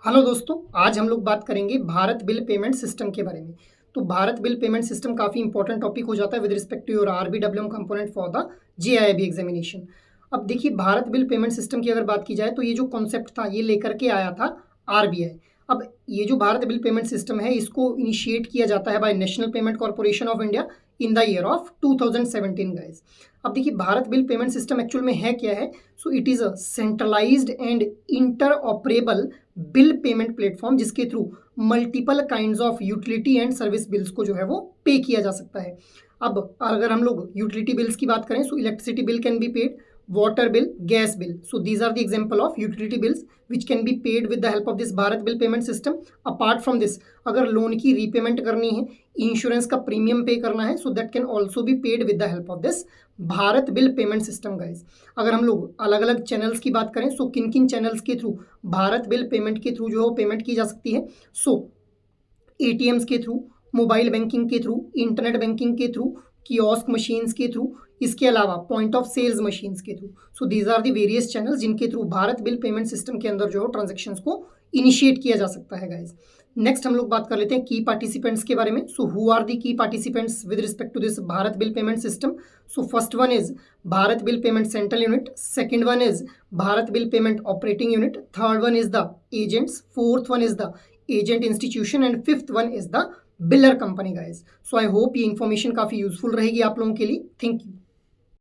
Hello दोस्तों, आज हम लोग बात करेंगे भारत बिल पेमेंट सिस्टम के बारे में। तो भारत बिल पेमेंट सिस्टम काफ़ी इंपॉर्टेंट टॉपिक हो जाता है with respect to your RBWM component for the JAIIB examination. अब देखिए, भारत बिल पेमेंट सिस्टम की अगर बात की जाए तो ये जो कॉन्सेप्ट था ये लेकर के आया था आरबीआई। अब ये जो भारत बिल पेमेंट सिस्टम है इसको इनिशिएट किया जाता है by National Payment Corporation of India in the year of 2017 guys. अब देखिए, Bharat bill payment system actual में है क्या है। So it is a centralised and interoperable bill payment platform जिसके through multiple kinds of utility and service bills को जो है वो पे किया जा सकता है। अब अगर हम लोग यूटिलिटी बिल्स की बात करें, so electricity bill can be paid, water bill, gas bill. So these are the example of utility bills which can be paid with the help of this Bharat bill payment system. Apart from this, अगर loan की repayment करनी है, insurance का premium पे करना है, so that can also be paid with the help of this Bharat bill payment system guys. अगर हम लोग अलग अलग चैनल्स की बात करें, सो किन किन चैनल्स के थ्रू भारत बिल पेमेंट के थ्रू जो है पेमेंट की जा सकती है। सो एटीएम्स के थ्रू, मोबाइल बैंकिंग के थ्रू, इंटरनेट बैंकिंग के थ्रू, कियोस्क मशीन्स के थ्रू, इसके अलावा पॉइंट ऑफ सेल्स मशीन्स के through. So these are the various channels जिनके through Bharat bill payment system के अंदर जो है ट्रांजेक्शन्स को इनिशिएट किया जा सकता है गाइज। नेक्स्ट हम लोग बात कर लेते हैं की पार्टिसिपेंट्स के बारे में। So who are the key participants with respect to this Bharat bill payment system. So first one is Bharat bill payment central unit, second one is Bharat bill payment operating unit, third one is the agents, fourth one is the agent institution and fifth one is the biller company guys. So I hope ये information काफ़ी useful रहेगी आप लोगों के लिए। Thank you.